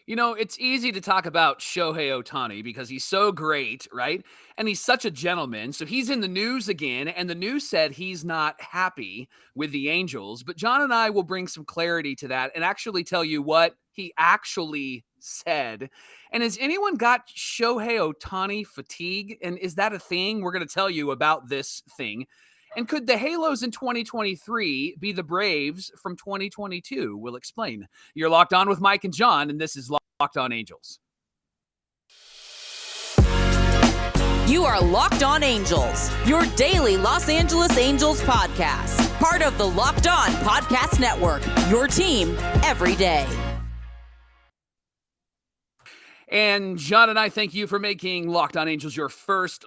You know, it's easy to talk about Shohei Ohtani because he's so great, right? And he's such a gentleman. So he's in the news again, and the news said he's not happy with the Angels. But John and I will bring some clarity to that and actually tell you what he actually said. And has anyone got Shohei Ohtani fatigue? And is that a thing? We're going to tell you about this thing. And could the Halos in 2023 be the Braves from 2022? We'll explain. You're locked on with Mike and Jon, and this is Locked On Angels. You are Locked On Angels, your daily Los Angeles Angels podcast. Part of the Locked On Podcast Network, your team every day. And John and I thank you for making Locked On Angels your first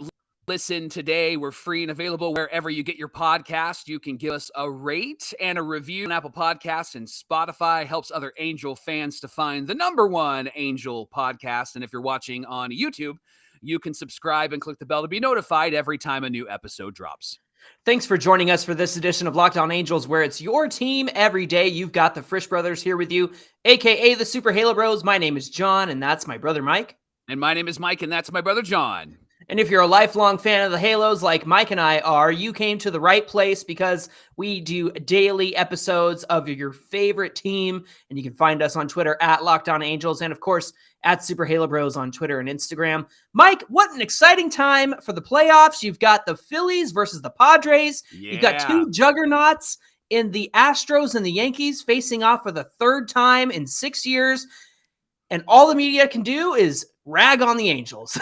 listen today. We're free and available wherever you get your podcast. You can give us a rate and a review on Apple Podcasts, and Spotify helps other Angel fans to find the #1 Angel podcast. And if you're watching on YouTube, you can subscribe and click the bell to be notified every time a new episode drops. Thanks for joining us for this edition of Locked On Angels, where it's your team every day. You've got the Frisch Brothers here with you, a.k.a. the Super Halo Bros. My name is John, and that's my brother Mike. And my name is Mike, and that's my brother John. And if you're a lifelong fan of the Halos like Mike and I are, you came to the right place because we do daily episodes of your favorite team. And you can find us on Twitter at Locked On Angels, and of course at Super Halo Bros on Twitter and Instagram. Mike, what an exciting time for the playoffs. You've got the Phillies versus the Padres. Yeah. You've got two juggernauts in the Astros and the Yankees facing off for the third time in 6 years. And all the media can do is rag on the Angels.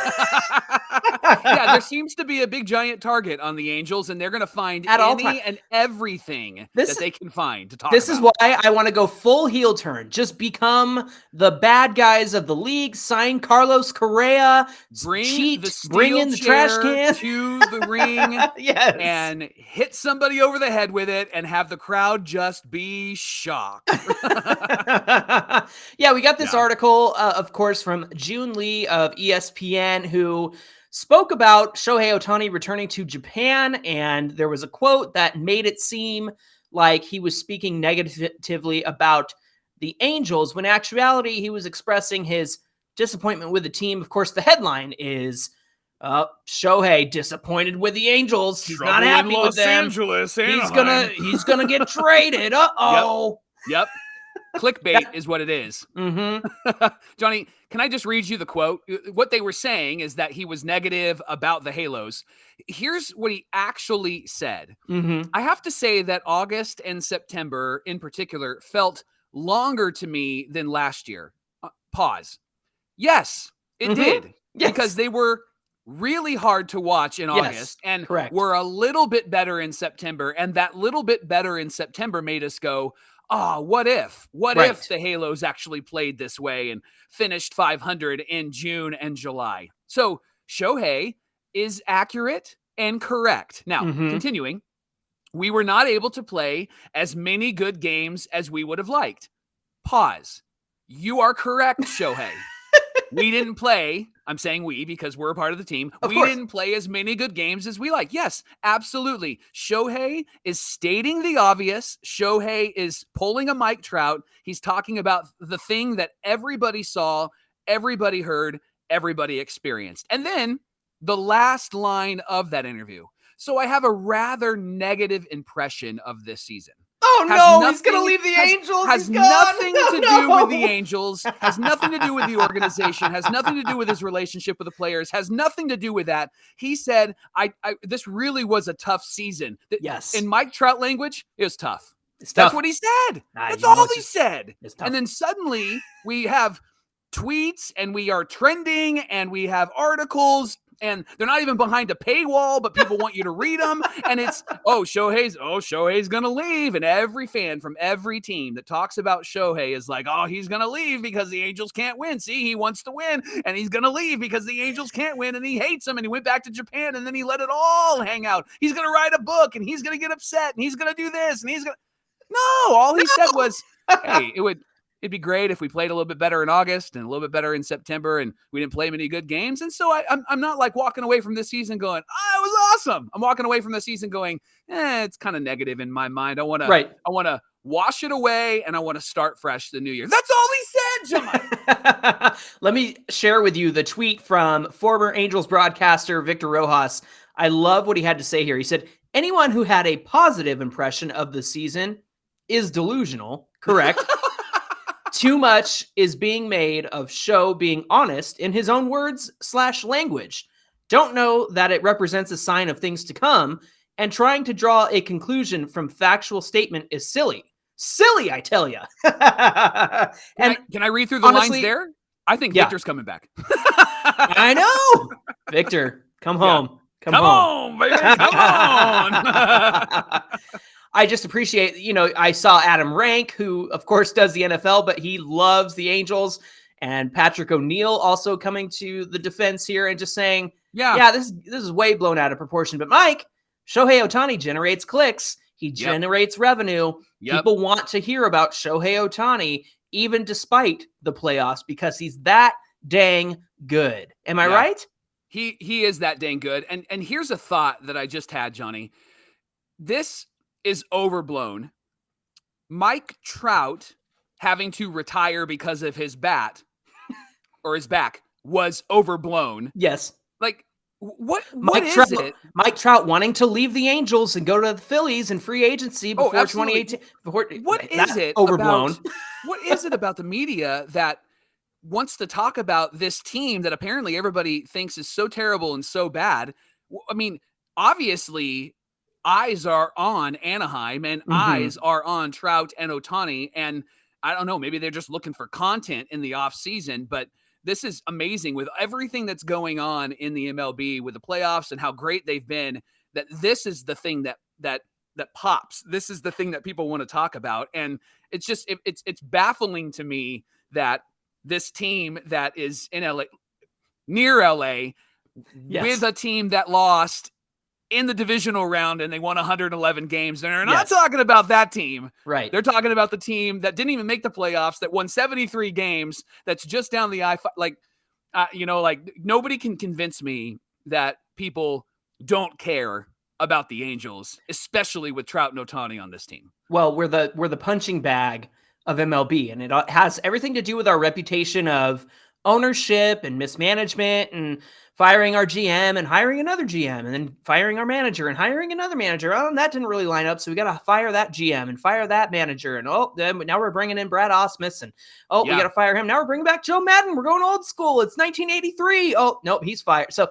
Yeah, there seems to be a big giant target on the Angels, and they're going to find any and everything that they can find to talk about. This is why I want to go full heel turn. Just become the bad guys of the league. Sign Carlos Correa. Bring in the trash can to the ring. Yes. And hit somebody over the head with it and have the crowd just be shocked. Yeah, we got this article, of course, from June Lee of ESPN, who spoke about Shohei Ohtani returning to Japan, and there was a quote that made it seem like he was speaking negatively about the Angels, when in actuality he was expressing his disappointment with the team. Of course, the headline is Shohei disappointed with the Angels. He's not happy with them. Angeles, he's gonna get traded. Uh-oh. Yep. Clickbait is what it is. Mm-hmm. Johnny, can I just read you the quote? What they were saying is that he was negative about the Halos. Here's what he actually said. Mm-hmm. I have to say that August and September in particular felt longer to me than last year. Pause. Yes, it did. Yes. Because they were really hard to watch in August and were a little bit better in September. And that little bit better in September made us go, what if? What if the Halos actually played this way and finished 500 in June and July? So Shohei is accurate and correct. Now, continuing, we were not able to play as many good games as we would have liked. Pause. You are correct, Shohei. We didn't play. I'm saying we because we're a part of the team. We didn't play as many good games as we like. Yes, absolutely. Shohei is stating the obvious. Shohei is pulling a Mike Trout. He's talking about the thing that everybody saw, everybody heard, everybody experienced. And then the last line of that interview. So I have a rather negative impression of this season. Oh, no, he's going to leave the Angels. Has nothing to do with the Angels, has nothing to do with the organization, has nothing to do with his relationship with the players, has nothing to do with that. He said, this really was a tough season. Yes. In Mike Trout language, it was tough. That's what he said. That's all he said. And then suddenly we have tweets and we are trending and we have articles. And they're not even behind a paywall, but people want you to read them. And it's, Shohei's going to leave. And every fan from every team that talks about Shohei is like, he's going to leave because the Angels can't win. See, he wants to win. And he's going to leave because the Angels can't win. And he hates them. And he went back to Japan. And then he let it all hang out. He's going to write a book. And he's going to get upset. And he's going to do this. And he's going to. No, all he said was, hey, it'd be great if we played a little bit better in August and a little bit better in September and we didn't play many good games. And so I'm not like walking away from this season going, it was awesome. I'm walking away from the season going, it's kind of negative in my mind. I want to wash it away and I want to start fresh the new year. That's all he said, John. Let me share with you the tweet from former Angels broadcaster Victor Rojas. I love what he had to say here. He said, anyone who had a positive impression of the season is delusional. Correct. Too much is being made of Show being honest in his own words / language. Don't know that it represents a sign of things to come, and trying to draw a conclusion from factual statement is silly. Silly, I tell you. Can I read through the lines there? I think Victor's coming back. I know. Victor, come home. Come on, baby. Come on. I just appreciate, I saw Adam Rank, who of course does the NFL, but he loves the Angels, and Patrick O'Neill also coming to the defense here and just saying, this is way blown out of proportion. But Mike, Shohei Ohtani generates clicks. He generates revenue. People want to hear about Shohei Ohtani, even despite the playoffs, because he's that dang good. Am I right? He is that dang good. And here's a thought that I just had, Johnny. This is overblown. Mike Trout having to retire because of his bat or his back was overblown. Yes. Like, what is it? Mike Trout wanting to leave the Angels and go to the Phillies in free agency before 2018. What is it overblown? What is it about the media that wants to talk about this team that apparently everybody thinks is so terrible and so bad? I mean, obviously, eyes are on Anaheim and eyes are on Trout and Ohtani. And I don't know, maybe they're just looking for content in the offseason, but this is amazing with everything that's going on in the MLB with the playoffs and how great they've been, that this is the thing that pops. This is the thing that people want to talk about. And it's just, it's baffling to me that this team that is in LA, near LA, with a team that lost in the divisional round and they won 111 games. And they're not talking about that team. Right. They're talking about the team that didn't even make the playoffs, that won 73 games, that's just down the I-5. Like, nobody can convince me that people don't care about the Angels, especially with Trout and Ohtani on this team. Well, we're the punching bag of MLB, and it has everything to do with our reputation of ownership and mismanagement and firing our GM and hiring another GM and then firing our manager and hiring another manager. Oh, and that didn't really line up. So we got to fire that GM and fire that manager. And then now we're bringing in Brad Osmus and we got to fire him. Now we're bringing back Joe Madden. We're going old school. It's 1983. Oh, nope, he's fired. So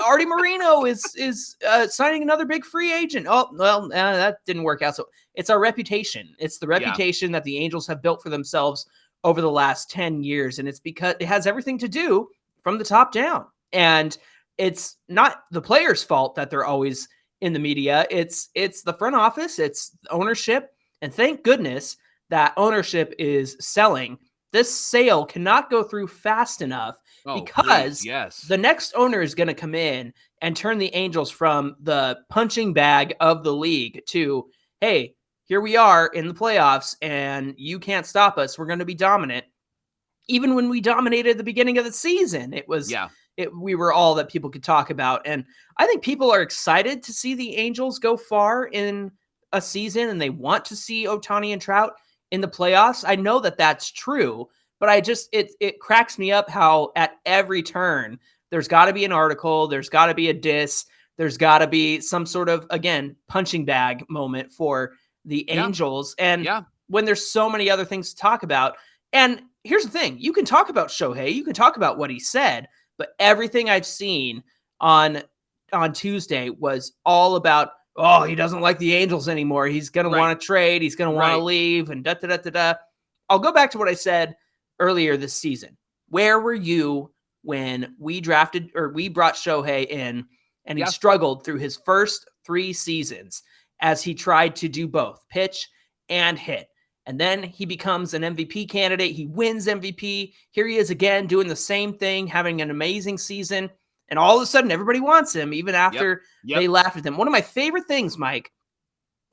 Artie Moreno is signing another big free agent. Oh, well, that didn't work out. So it's our reputation. It's the reputation that the Angels have built for themselves over the last 10 years. And it's because it has everything to do from the top down. And it's not the players' fault that they're always in the media. It's the front office, it's ownership. And thank goodness that ownership is selling. This sale cannot go through fast enough because the next owner is going to come in and turn the Angels from the punching bag of the league to, hey, here we are in the playoffs and you can't stop us. We're going to be dominant. Even when we dominated at the beginning of the season, it was we were all that people could talk about. And I think people are excited to see the Angels go far in a season, and they want to see Ohtani and Trout in the playoffs. I know that that's true, but it cracks me up how at every turn there's got to be an article, there's got to be a diss, there's got to be some sort of, again, punching bag moment for the Angels. And when there's so many other things to talk about. And here's the thing. You can talk about Shohei. You can talk about what he said. But everything I've seen on Tuesday was all about, he doesn't like the Angels anymore. He's going to want to trade. He's going to want to leave and da-da-da-da-da. I'll go back to what I said earlier this season. Where were you when we brought Shohei in and he struggled through his first 3 seasons as he tried to do both pitch and hit? And then he becomes an MVP candidate. He wins MVP. Here he is again doing the same thing, having an amazing season. And all of a sudden, everybody wants him, even after they laughed at him. One of my favorite things, Mike,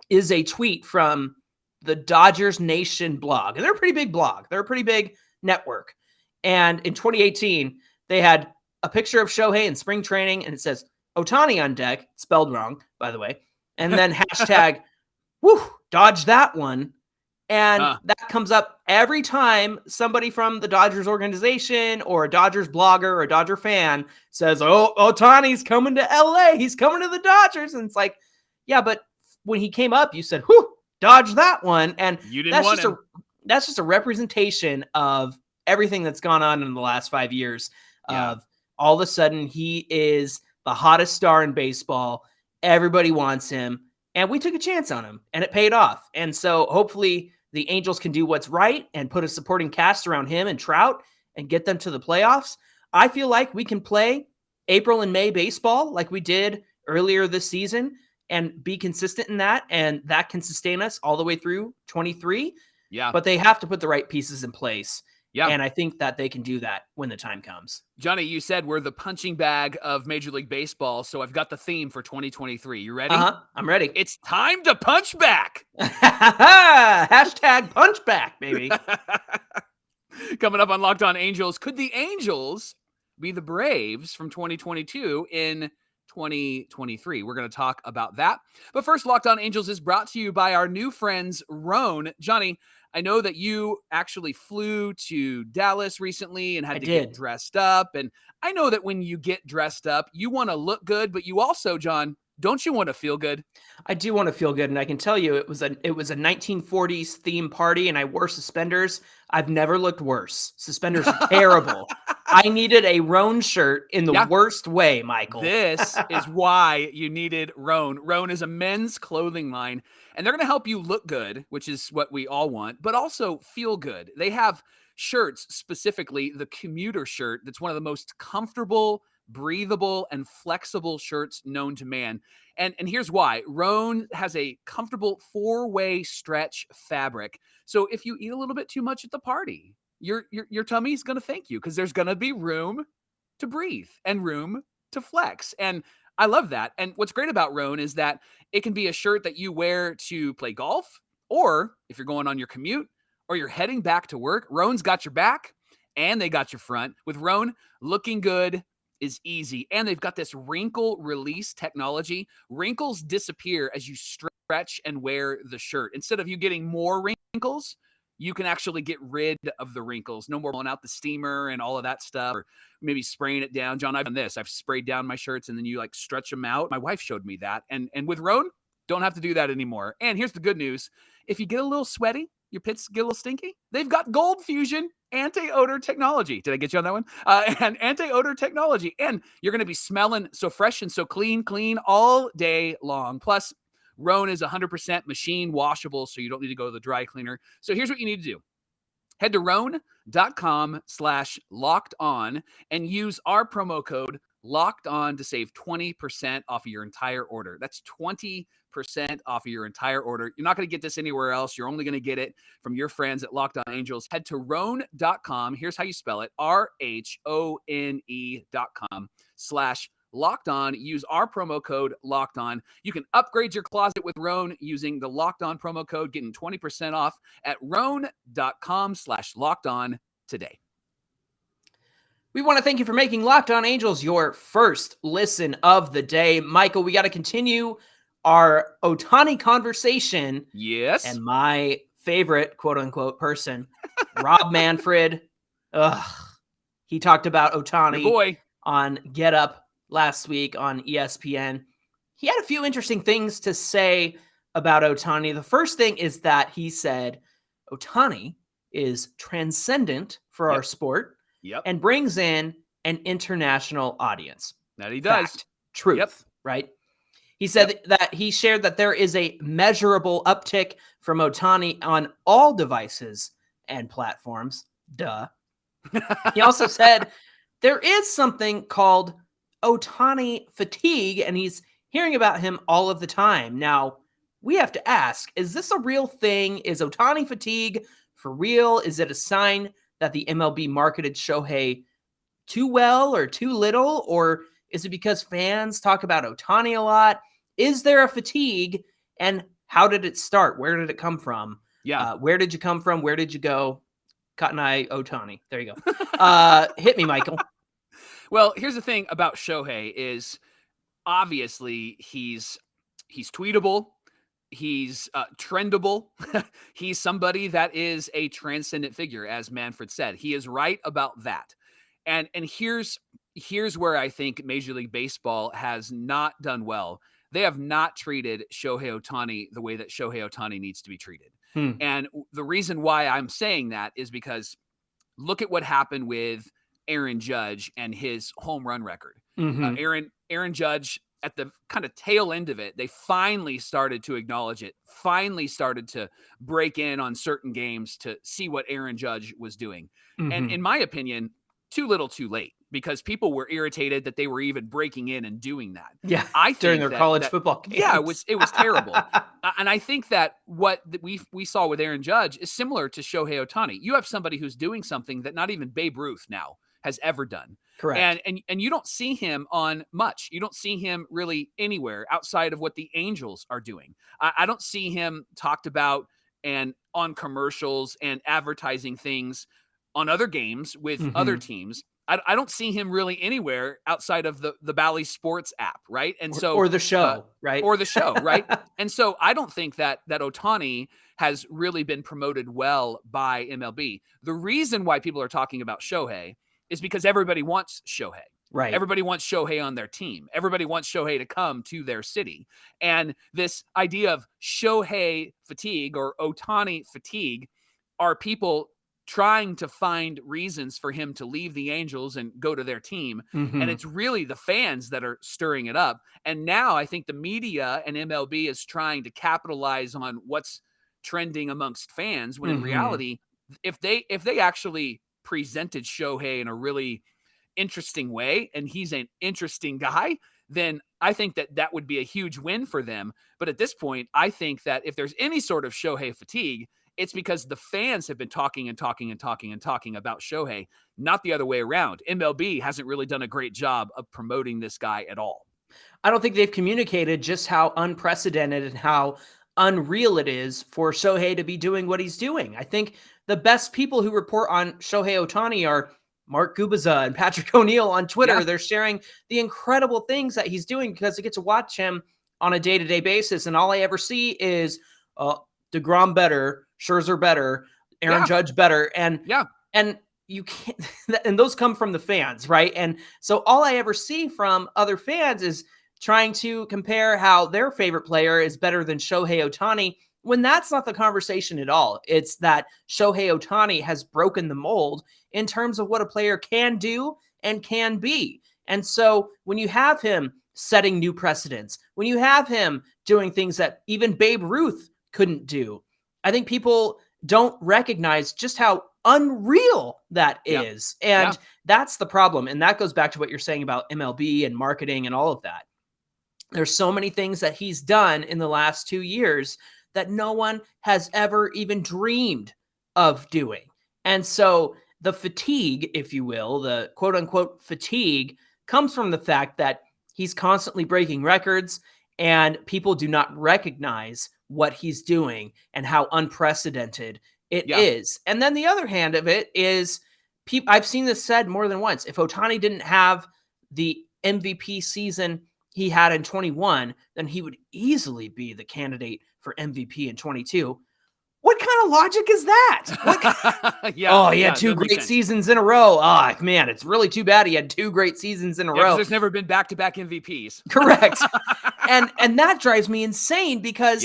is a tweet from the Dodgers Nation blog. And they're a pretty big blog. They're a pretty big network. And in 2018, they had a picture of Shohei in spring training, and it says, Ohtani on deck, spelled wrong, by the way. And then hashtag, dodge that one. And that comes up every time somebody from the Dodgers organization or a Dodgers blogger or a Dodger fan says, oh, Ohtani's coming to LA. He's coming to the Dodgers. And it's like, yeah, but when he came up, you said, whew, dodge that one. And you didn't want him. That's just a representation of everything that's gone on in the last 5 years. Of all of a sudden, he is the hottest star in baseball. Everybody wants him. And we took a chance on him, and it paid off. And so hopefully the Angels can do what's right and put a supporting cast around him and Trout and get them to the playoffs. I feel like we can play April and May baseball like we did earlier this season and be consistent in that, and that can sustain us all the way through 23. Yeah. But they have to put the right pieces in place. Yeah. And I think that they can do that when the time comes. Johnny, you said we're the punching bag of Major League Baseball, so I've got the theme for 2023. You ready? I'm ready. It's time to punch back. Hashtag punch back, baby. Coming up on Locked On Angels, could the Angels be the Braves from 2022 in 2023? We're going to talk about that. But first, Locked On Angels is brought to you by our new friends, Roan. Johnny, I know that you actually flew to Dallas recently and had to get dressed up. And I know that when you get dressed up, you want to look good, but you also, John, don't you want to feel good? I do want to feel good. And I can tell you it was a 1940s theme party and I wore suspenders. I've never looked worse. Suspenders are terrible. I needed a Roan shirt in the worst way, Michael. This is why you needed Roan. Roan is a men's clothing line, and they're going to help you look good, which is what we all want, but also feel good. They have shirts, specifically the commuter shirt, that's one of the most comfortable, breathable, and flexible shirts known to man. And here's why. Roan has a comfortable 4-way stretch fabric. So if you eat a little bit too much at the party, your tummy's going to thank you because there's going to be room to breathe and room to flex. And I love that. And what's great about Roan is that it can be a shirt that you wear to play golf, or if you're going on your commute or you're heading back to work, Roan's got your back and they got your front. With Roan, looking good is easy. And they've got this wrinkle release technology. Wrinkles disappear as you stretch and wear the shirt. Instead of you getting more wrinkles, you can actually get rid of the wrinkles. No more blowing out the steamer and all of that stuff, or maybe spraying it down. John, I've done this. I've sprayed down my shirts and then you like stretch them out. My wife showed me that. And with Roan, don't have to do that anymore. And here's the good news. If you get a little sweaty, your pits get a little stinky, they've got Gold Fusion anti-odor technology. Did I get you on that one? And anti-odor technology. And you're going to be smelling so fresh and so clean all day long. Plus, Roan is 100% machine washable, so you don't need to go to the dry cleaner. So here's what you need to do. Head to roan.com/lockedon and use our promo code LOCKEDON to save 20% off of your entire order. That's 20% off of your entire order. You're not going to get this anywhere else. You're only going to get it from your friends at Locked On Angels. Head to roan.com. Here's how you spell it. RHONE.com/Locked On. Use our promo code Locked On. You can upgrade your closet with Roan using the Locked On promo code, getting 20% off at roan.com/Locked On today. We want to thank you for making Locked On Angels your first listen of the day. Michael, we got to continue our Ohtani conversation. Yes. And my favorite quote unquote person, Rob Manfred. He talked about Ohtani on Get Up last week on ESPN. He had a few interesting things to say about Ohtani. The first thing is that he said Ohtani is transcendent for our sport and brings in an international audience. That he does. Fact, truth, right? He said that he shared that there is a measurable uptick from Ohtani on all devices and platforms. Duh. He also said there is something called Ohtani fatigue, and he's hearing about him all of the time. Now, we have to ask, is this a real thing? Is Ohtani fatigue for real? Is it a sign that the MLB marketed Shohei too well or too little? Or is it because fans talk about Ohtani a lot? Is there a fatigue? And how did it start? Where did it come from? Yeah. Where did you come from? Where did you go? Cotton Eye Ohtani. There you go. Hit me, Michael. Well, here's the thing about Shohei is obviously he's tweetable. He's trendable. He's somebody that is a transcendent figure, as Manfred said. He is right about that. And here's where I think Major League Baseball has not done well. They have not treated Shohei Ohtani the way that Shohei Ohtani needs to be treated. And the reason why I'm saying that is because look at what happened with Aaron Judge and his home run record. Aaron Judge, at the kind of tail end of it, they finally started to acknowledge it, finally started to break in on certain games to see what Aaron Judge was doing. And in my opinion, too little too late, because people were irritated that they were even breaking in and doing that. Yeah, I think during their college football games. Yeah, it was terrible. And I think that what we saw with Aaron Judge is similar to Shohei Ohtani. You have somebody who's doing something that not even Babe Ruth now has ever done. Correct. And you don't see him on much. You don't see him really anywhere outside of what the Angels are doing. I don't see him talked about and on commercials and advertising things on other games with other teams. I don't see him really anywhere outside of the Bally Sports app, right? And so or the show, right? Or the show, right? And so I don't think that Ohtani has really been promoted well by MLB. The reason why people are talking about Shohei is because everybody wants Shohei. Right. Everybody wants Shohei on their team. Everybody wants Shohei to come to their city. And this idea of Shohei fatigue or Ohtani fatigue are people trying to find reasons for him to leave the Angels and go to their team. And it's really the fans that are stirring it up. And now I think the media and MLB is trying to capitalize on what's trending amongst fans, when in reality, if they actually presented Shohei in a really interesting way, and he's an interesting guy, then I think that would be a huge win for them. But at this point, I think that if there's any sort of Shohei fatigue, it's because the fans have been talking about Shohei, not the other way around. MLB hasn't really done a great job of promoting this guy at all. I don't think they've communicated just how unprecedented and how unreal it is for Shohei to be doing what he's doing. I think the best people who report on Shohei Ohtani are Mark Gubiza and Patrick O'Neill on Twitter. Yeah. They're sharing the incredible things that he's doing because I get to watch him on a day-to-day basis. And all I ever see is DeGrom better, Scherzer better, Aaron Judge better. And you can't, and those come from the fans, right? And so all I ever see from other fans is trying to compare how their favorite player is better than Shohei Ohtani, when that's not the conversation at all. It's that Shohei Ohtani has broken the mold in terms of what a player can do and can be. And so when you have him setting new precedents, when you have him doing things that even Babe Ruth couldn't do, I think people don't recognize just how unreal that is. And that's the problem. And that goes back to what you're saying about MLB and marketing and all of that. There's so many things that he's done in the last 2 years that no one has ever even dreamed of doing. And so the fatigue, if you will, the quote unquote fatigue, comes from the fact that he's constantly breaking records and people do not recognize what he's doing and how unprecedented it is. And then the other hand of it is, I've seen this said more than once. If Ohtani didn't have the MVP season he had in 21, then he would easily be the candidate for MVP in 22. What kind of logic is that? He had two great seasons in a row. Oh, man, it's really too bad he had 2 great seasons in a row. There's never been back-to-back MVPs. Correct. and that drives me insane because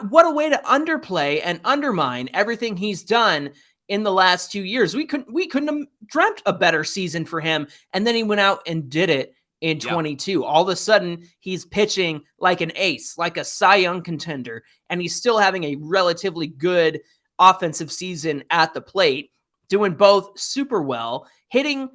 what a way to underplay and undermine everything he's done in the last 2 years. We couldn't have dreamt a better season for him. And then he went out and did it in 22. All of a sudden, he's pitching like an ace, like a Cy Young contender, and he's still having a relatively good offensive season at the plate, doing both super well. Hitting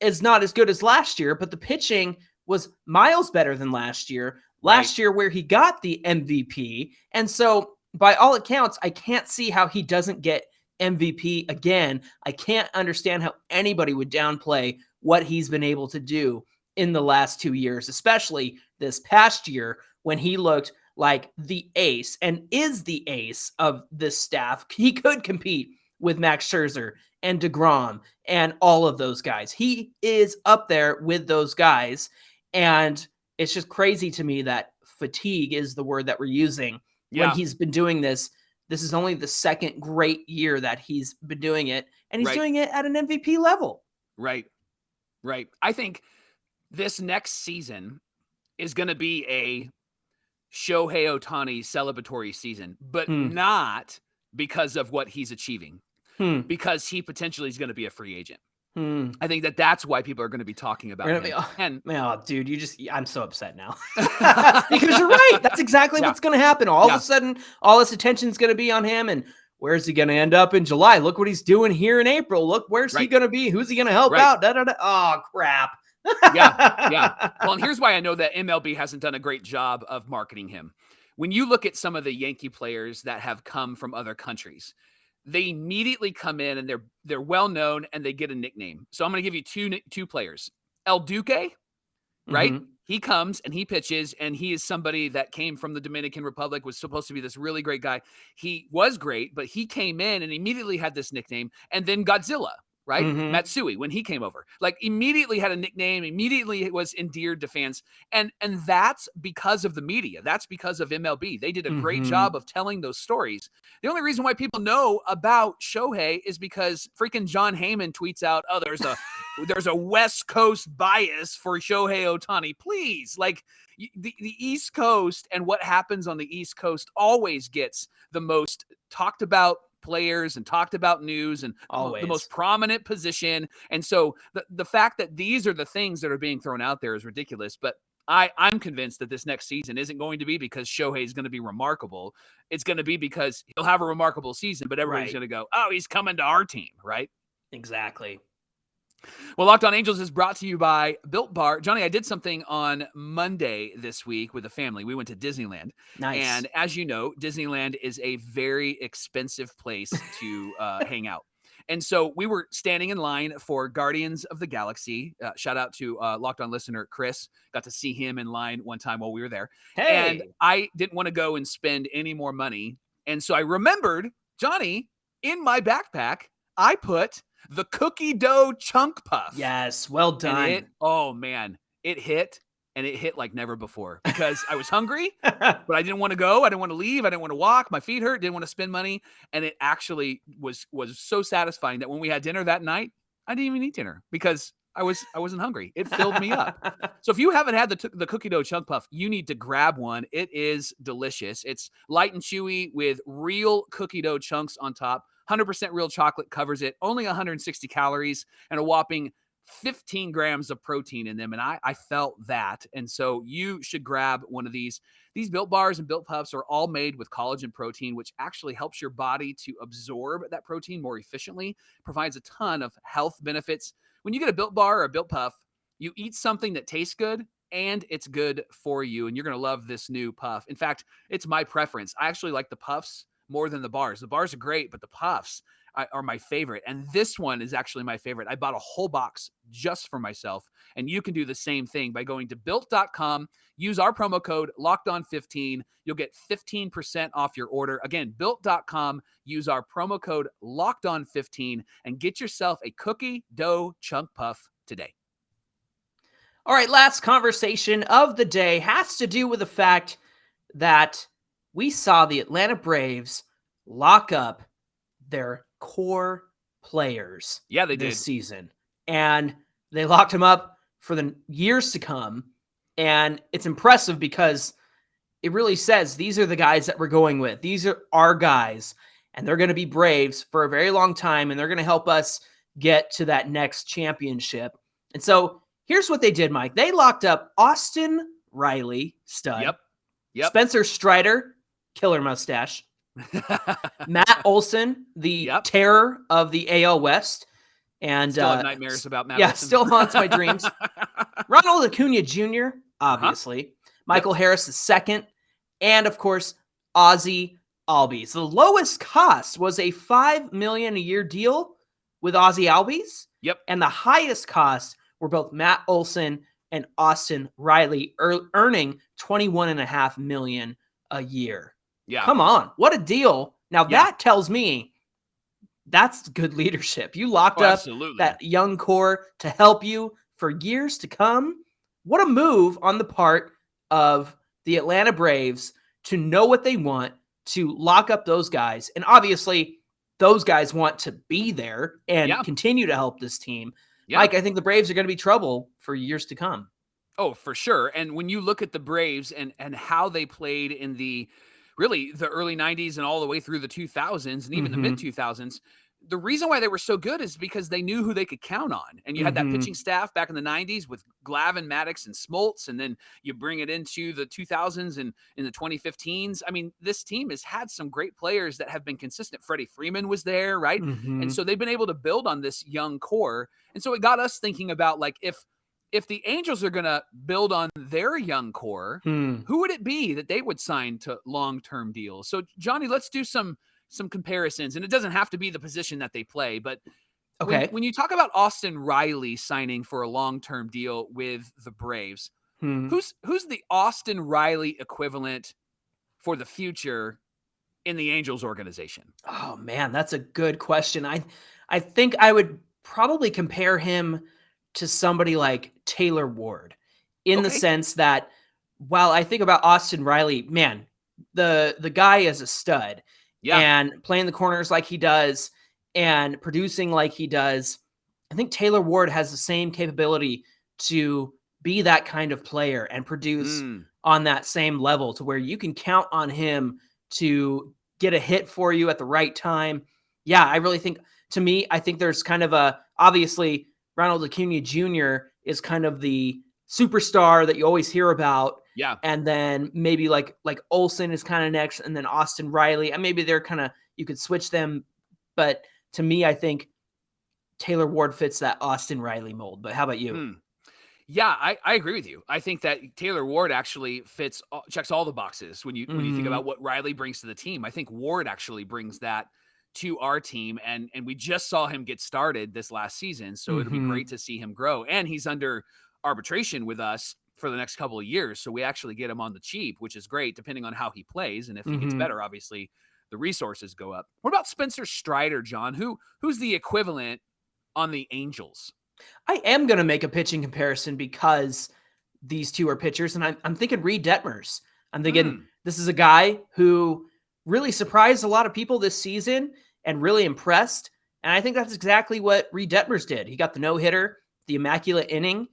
is not as good as last year, but the pitching was miles better than last year. Last year, where he got the MVP. And so, by all accounts, I can't see how he doesn't get MVP again. I can't understand how anybody would downplay what he's been able to do in the last 2 years, especially this past year when he looked like the ace and is the ace of this staff. He could compete with Max Scherzer and DeGrom and all of those guys. He is up there with those guys. And it's just crazy to me that fatigue is the word that we're using when Yeah. he's been doing this. This is only the second great year that he's been doing it, and he's Right. doing it at an MVP level. Right. I think this next season is going to be a Shohei Ohtani celebratory season, but not because of what he's achieving, because he potentially is going to be a free agent. I think that's why people are going to be talking about him. Dude, I'm so upset now. Because you're right. That's exactly what's going to happen. All of a sudden, all this attention's going to be on him. And where's he going to end up in July? Look what he's doing here in April. Look, where's he going to be? Who's he going to help out? Oh, crap. Yeah. Well, and here's why I know that MLB hasn't done a great job of marketing him. When you look at some of the Yankee players that have come from other countries, they immediately come in and they're well known and they get a nickname. So I'm going to give you two players. El Duque, right? He comes and he pitches, and he is somebody that came from the Dominican Republic, was supposed to be this really great guy. He was great, but he came in and immediately had this nickname. And then Godzilla, right? Matsui, when he came over, like immediately had a nickname, immediately was endeared to fans. And that's because of the media. That's because of MLB. They did a great job of telling those stories. The only reason why people know about Shohei is because freaking John Heyman tweets out, oh, there's a West Coast bias for Shohei Ohtani. Please, like the East Coast and what happens on the East Coast always gets the most talked about players and talked about news and the most prominent position. And so the fact that these are the things that are being thrown out there is ridiculous. But I'm convinced that this next season isn't going to be because Shohei is going to be remarkable. It's going to be because he'll have a remarkable season, but everybody's going to go, oh, he's coming to our team, right? Exactly. Well, Locked On Angels is brought to you by Built Bar. Johnny, I did something on Monday this week with the family. We went to Disneyland. Nice. And as you know, Disneyland is a very expensive place to hang out. And so we were standing in line for Guardians of the Galaxy. Shout out to Locked On listener Chris. Got to see him in line one time while we were there. Hey. And I didn't want to go and spend any more money. And so I remembered, Johnny, in my backpack, I put the cookie dough chunk puff. Yes, well done. It hit, and it hit like never before because I was hungry, but I didn't want to go. I didn't want to leave. I didn't want to walk. My feet hurt. Didn't want to spend money. And it actually was so satisfying that when we had dinner that night, I didn't even eat dinner because I wasn't hungry. It filled me up. So if you haven't had the cookie dough chunk puff, you need to grab one. It is delicious. It's light and chewy with real cookie dough chunks on top. 100% real chocolate covers it, only 160 calories and a whopping 15 grams of protein in them. And I felt that. And so you should grab one of these. These Built Bars and Built Puffs are all made with collagen protein, which actually helps your body to absorb that protein more efficiently, provides a ton of health benefits. When you get a Built Bar or a Built Puff, you eat something that tastes good and it's good for you. And you're going to love this new puff. In fact, it's my preference. I actually like the puffs more than the bars. The bars are great, but the puffs are my favorite. And this one is actually my favorite. I bought a whole box just for myself. And you can do the same thing by going to built.com. Use our promo code LOCKEDON15. You'll get 15% off your order. Again, built.com. Use our promo code LOCKEDON15 and get yourself a cookie dough chunk puff today. All right, last conversation of the day has to do with the fact that we saw the Atlanta Braves lock up their core players this season. And they locked them up for the years to come. And it's impressive because it really says these are the guys that we're going with. These are our guys. And they're going to be Braves for a very long time. And they're going to help us get to that next championship. And so here's what they did, Mike. They locked up Austin Riley, stud. Yep. Spencer Strider, killer mustache. Matt Olson, the terror of the AL West. And still have nightmares about Matt Olson. Still haunts my dreams. Ronald Acuna Jr., obviously. Michael Harris II. And, of course, Ozzie Albies. The lowest cost was a $5 million a year deal with Ozzie Albies. Yep. And the highest cost were both Matt Olson and Austin Riley, earning $21.5 million a year. Yeah. Come on. What a deal. Now that tells me that's good leadership. You locked up that young core to help you for years to come. What a move on the part of the Atlanta Braves to know what they want, to lock up those guys. And obviously, those guys want to be there and continue to help this team. Yeah. Mike, I think the Braves are going to be trouble for years to come. Oh, for sure. And when you look at the Braves and how they played in the early 90s and all the way through the 2000s and even the mid 2000s, the reason why they were so good is because they knew who they could count on. And you had that pitching staff back in the 90s with Glavine, Maddox, and Smoltz. And then you bring it into the 2000s and in the 2015s. I mean, this team has had some great players that have been consistent. Freddie Freeman was there, right? And so they've been able to build on this young core. And so it got us thinking about, like, if the Angels are going to build on their young core, who would it be that they would sign to long-term deals? So, Johnny, let's do some comparisons. And it doesn't have to be the position that they play, but when you talk about Austin Riley signing for a long-term deal with the Braves, who's the Austin Riley equivalent for the future in the Angels organization? Oh, man, that's a good question. I think I would probably compare him to somebody like Taylor Ward in the sense that while I think about Austin Riley, man, the guy is a stud and playing the corners like he does and producing like he does. I think Taylor Ward has the same capability to be that kind of player and produce on that same level to where you can count on him to get a hit for you at the right time. Yeah, I really think, to me, I think there's kind of obviously Ronald Acuna Jr. is kind of the superstar that you always hear about. Yeah. And then maybe like Olsen is kind of next, and then Austin Riley. And maybe they're kind of, you could switch them. But to me, I think Taylor Ward fits that Austin Riley mold. But how about you? Yeah, I agree with you. I think that Taylor Ward actually checks all the boxes when you think about what Riley brings to the team. I think Ward actually brings that to our team, and we just saw him get started this last season, so it'll be great to see him grow. And he's under arbitration with us for the next couple of years, so we actually get him on the cheap, which is great depending on how he plays. And if he gets better, obviously the resources go up. What about Spencer Strider, John? Who's the equivalent on the Angels? I am going to make a pitching comparison because these two are pitchers, and I'm thinking Reed Detmers. I'm thinking this is a guy who really surprised a lot of people this season and really impressed. And I think that's exactly what Reed Detmers did. He got the no-hitter, the immaculate inning,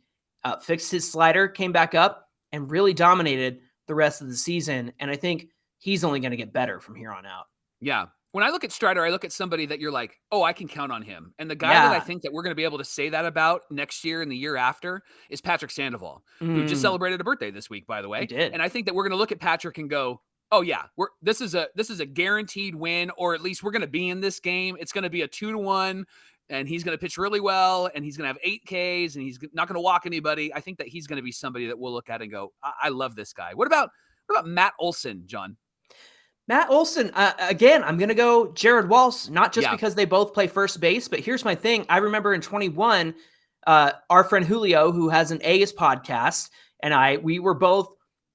fixed his slider, came back up, and really dominated the rest of the season. And I think he's only going to get better from here on out. Yeah. When I look at Strider, I look at somebody that you're like, oh, I can count on him. And the guy that I think that we're going to be able to say that about next year and the year after is Patrick Sandoval, who just celebrated a birthday this week, by the way. He did. And I think that we're going to look at Patrick and go, oh yeah, this is a guaranteed win, or at least we're going to be in this game. It's going to be a 2-1, and he's going to pitch really well, and he's going to have 8 Ks, and he's not going to walk anybody. I think that he's going to be somebody that we'll look at and go, I love this guy. What about Matt Olson, John? Matt Olson, again, I'm going to go Jared Walsh, not just because they both play first base, but here's my thing. I remember in 21, our friend Julio, who has an A's podcast, and we were both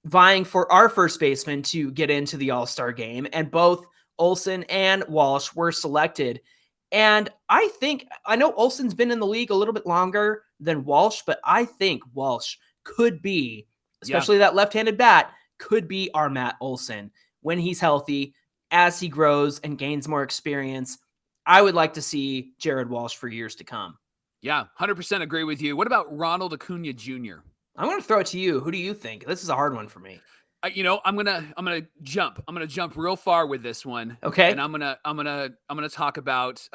vying for our first baseman to get into the All-Star game, and both Olson and Walsh were selected. And I know Olson's been in the league a little bit longer than Walsh, but I think Walsh could be, especially that left-handed bat, could be our Matt Olson when he's healthy, as he grows and gains more experience. I would like to see Jared Walsh for years to come. Yeah, 100% agree with you. What about Ronald Acuna Jr.? I'm going to throw it to you. Who do you think? This is a hard one for me. I'm gonna jump. I'm gonna jump real far with this one. Okay. And I'm gonna talk about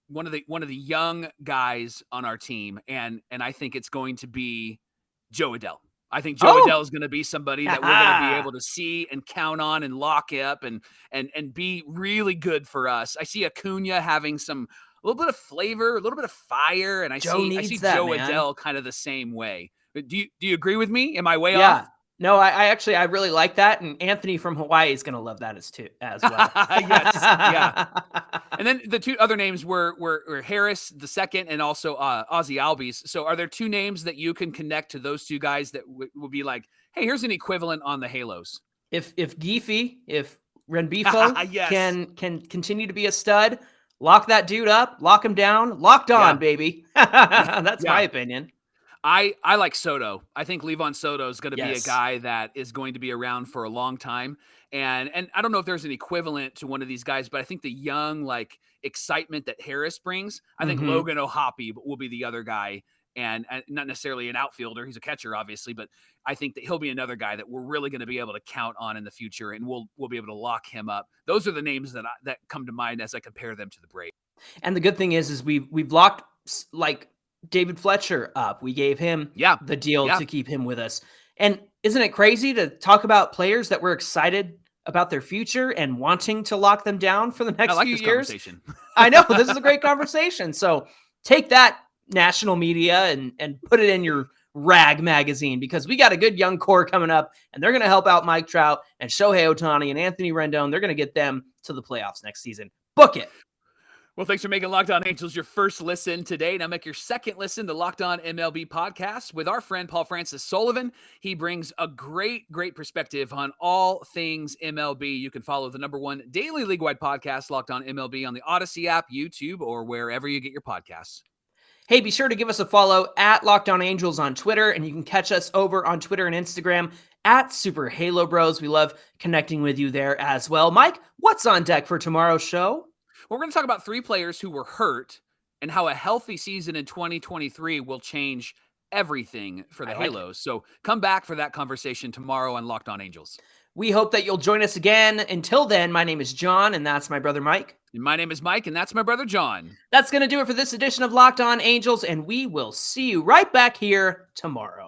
one of the young guys on our team, and I think it's going to be Joe Adell. I think Joe Adell is going to be somebody that we're going to be able to see and count on and lock up and be really good for us. I see Acuna having a little bit of flavor, a little bit of fire, and I see Joe Adell kind of the same way. Do you agree with me? Am I way off? No, I really like that, and Anthony from Hawaii is going to love that as well. Yes, yeah. And then the two other names were Harris the second, and also Ozzie Albies. So, are there two names that you can connect to those two guys that would be like, hey, here's an equivalent on the Halos? If Renbifo can continue to be a stud, lock that dude up, lock him down, locked on, baby. That's my opinion. I like Soto. I think Levon Soto is going to be a Yes. guy that is going to be around for a long time. And I don't know if there's an equivalent to one of these guys, but I think the young like excitement that Harris brings, I think Logan O'Hoppe will be the other guy, and not necessarily an outfielder. He's a catcher, obviously, but I think that he'll be another guy that we're really going to be able to count on in the future, and we'll be able to lock him up. Those are the names that come to mind as I compare them to the Braves. And the good thing is we've locked like David Fletcher up. We gave him the deal to keep him with us. And isn't it crazy to talk about players that we're excited about their future and wanting to lock them down for the next few years? I know, this is a great conversation. So take that, national media, and put it in your rag magazine, because we got a good young core coming up, and they're going to help out Mike Trout and Shohei Ohtani and Anthony Rendon. They're going to get them to the playoffs next season. Book it. Well, thanks for making Locked On Angels your first listen today. Now make your second listen to Locked On MLB podcast with our friend Paul Francis Sullivan. He brings a great perspective on all things MLB. You can follow the #1 daily league-wide podcast, Locked On MLB, on the Odyssey app, YouTube, or wherever you get your podcasts. Hey, be sure to give us a follow at Locked On Angels on Twitter, and you can catch us over on Twitter and Instagram at Super Halo Bros. We love connecting with you there as well. Mike, what's on deck for tomorrow's show? We're going to talk about 3 players who were hurt and how a healthy season in 2023 will change everything for the Halos. So come back for that conversation tomorrow on Locked On Angels. We hope that you'll join us again. Until then, my name is John, and that's my brother Mike. And my name is Mike, and that's my brother John. That's going to do it for this edition of Locked On Angels, and we will see you right back here tomorrow.